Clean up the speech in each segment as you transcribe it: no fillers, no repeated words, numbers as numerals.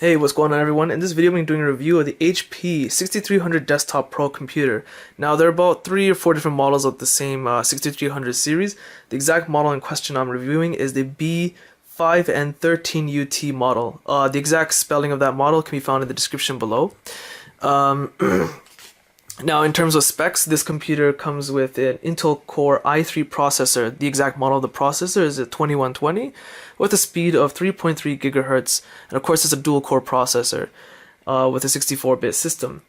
Hey, what's going on everyone? In this video I'm doing a review of the HP 6300 Desktop Pro computer. Now there are about 3 or 4 different models of the same 6300 series. The exact model in question I'm reviewing is the B5N13UT model. The exact spelling of that model can be found in the description below. Now in terms of specs, this computer comes with an Intel Core i3 processor. The exact model of the processor is a 2120 with a speed of 3.3 gigahertz, and of course it's a dual core processor with a 64-bit system.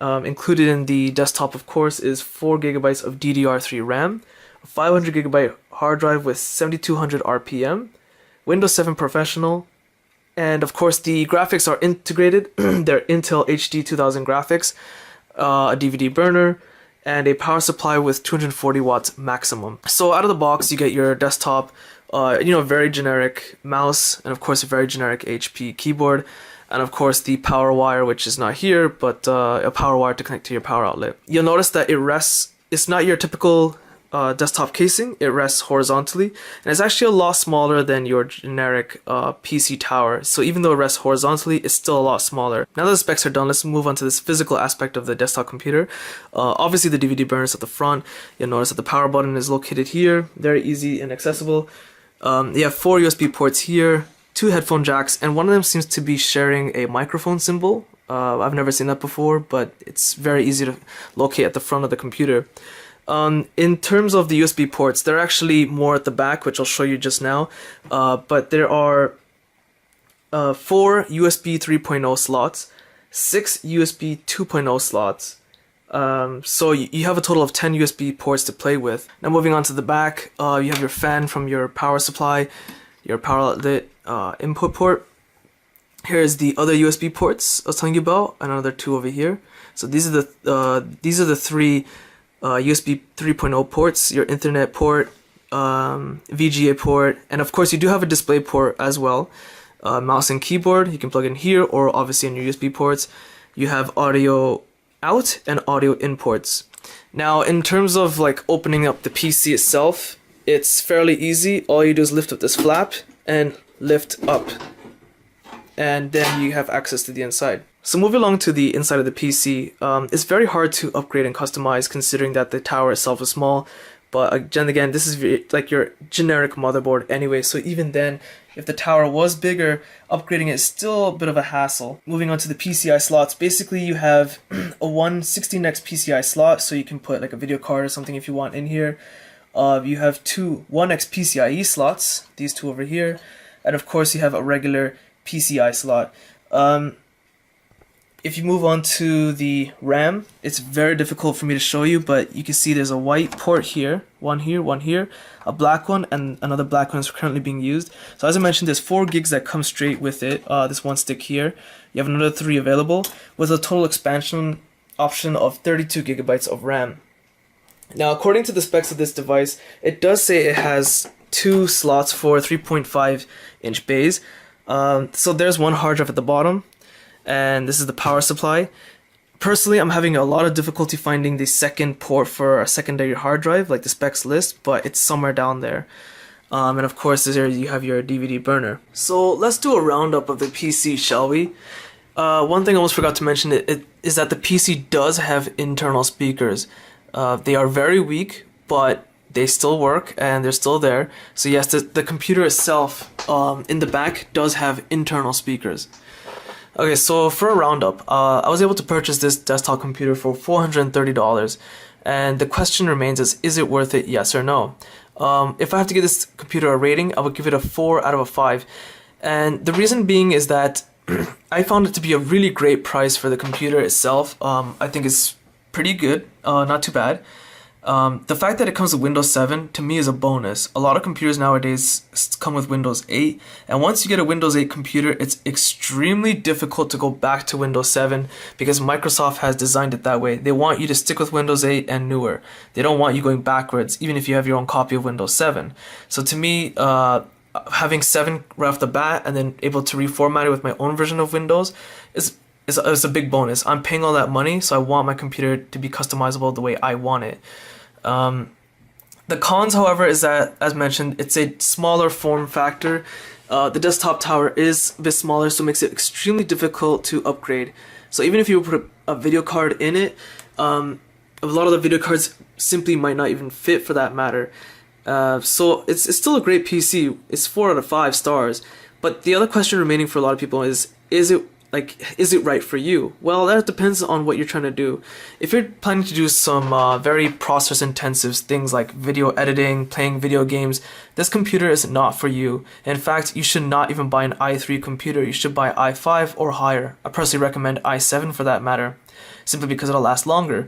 Included in the desktop, of course, is 4 gigabytes of DDR3 RAM, a 500 gigabyte hard drive with 7200 RPM, Windows 7 Professional, and of course the graphics are integrated. They're Intel HD 2000 graphics, a DVD burner, and a power supply with 240 watts maximum. So out of the box you get your desktop, very generic mouse, and of course a very generic HP keyboard, and of course the power wire, which is not here, but a power wire to connect to your power outlet. You'll notice that it's not your typical desktop casing. It rests horizontally, and it's actually a lot smaller than your generic PC tower. So even though it rests horizontally, it's still a lot smaller. Now that the specs are done, let's move on to this physical aspect of the desktop computer. Obviously the DVD burner is at the front. You'll notice that the power button is located here, very easy and accessible. You have 4 USB ports here, 2 headphone jacks, and one of them seems to be sharing a microphone symbol. I've never seen that before, but it's very easy to locate at the front of the computer. In terms of the USB ports, they're actually more at the back, which I'll show you just now, but there are 4 USB 3.0 slots, 6 USB 2.0 slots, so you have a total of 10 USB ports to play with. Now moving on to the back, you have your fan from your power supply, your power outlet input port. Here's the other USB ports I was telling you about, another 2 over here. So these are the 3 USB 3.0 ports, your Ethernet port, VGA port, and of course you do have a display port as well. Mouse and keyboard, you can plug in here or obviously in your USB ports. You have audio out and audio in ports. Now in terms of like opening up the PC itself, it's fairly easy. All you do is lift up this flap and lift up, and then you have access to the inside. So moving along to the inside of the PC, it's very hard to upgrade and customize considering that the tower itself is small, but again, this is like your generic motherboard anyway, so even then, if the tower was bigger, upgrading it is still a bit of a hassle. Moving on to the PCI slots, basically you have a 116x PCI slot, so you can put like a video card or something if you want in here. You have 2 1x PCIe slots, these 2 over here, and of course you have a regular PCI slot. If you move on to the RAM, it's very difficult for me to show you, but you can see there's a white port here, one here, a black one, and another black one is currently being used. So as I mentioned, there's 4 gigs that come straight with it, this one stick here. You have another 3 available, with a total expansion option of 32 gigabytes of RAM. Now according to the specs of this device, it does say it has 2 slots for 3.5-inch bays. So there's one hard drive at the bottom, and this is the power supply. Personally, I'm having a lot of difficulty finding the second port for a secondary hard drive, like the specs list, but it's somewhere down there. And of course, there you have your DVD burner. So let's do a roundup of the PC, shall we? One thing I almost forgot to mention is that the PC does have internal speakers. They are very weak, but they still work and they're still there. So yes, the computer itself in the back does have internal speakers. Okay, so for a roundup, I was able to purchase this desktop computer for $430, and the question remains is it worth it, yes or no? If I have to give this computer a rating, I would give it a 4 out of a 5, and the reason being is that I found it to be a really great price for the computer itself. I think it's pretty good, not too bad. The fact that it comes with Windows 7 to me is a bonus. A lot of computers nowadays come with Windows 8, and once you get a Windows 8 computer, it's extremely difficult to go back to Windows 7 because Microsoft has designed it that way. They want you to stick with Windows 8 and newer. They don't want you going backwards, even if you have your own copy of Windows 7. So to me, having 7 right off the bat and then able to reformat it with my own version of Windows is a big bonus. I'm paying all that money, so I want my computer to be customizable the way I want it. The cons, however, is that, as mentioned, it's a smaller form factor the desktop tower is a bit smaller, so it makes it extremely difficult to upgrade. So even if you put a video card in it, a lot of the video cards simply might not even fit for that matter. So it's still a great PC. It's 4 out of 5 stars. But the other question remaining for a lot of people is it right for you? Well, that depends on what you're trying to do. If you're planning to do some very process intensive things like video editing, playing video games, this computer is not for you. In fact, you should not even buy an i3 computer. You should buy i5 or higher. I personally recommend i7 for that matter, simply because it'll last longer.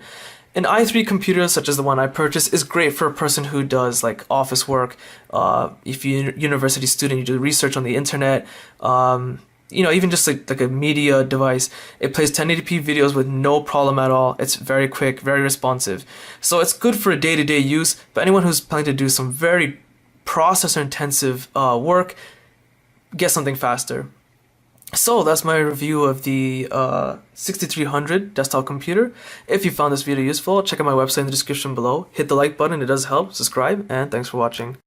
An i3 computer, such as the one I purchased, is great for a person who does like office work. If you're a university student, you do research on the internet, even just like a media device. It plays 1080p videos with no problem at all. It's very quick, very responsive. So it's good for a day-to-day use, but anyone who's planning to do some very processor-intensive work, get something faster. So that's my review of the 6300 desktop computer. If you found this video useful, check out my website in the description below. Hit the like button, it does help. Subscribe, and thanks for watching.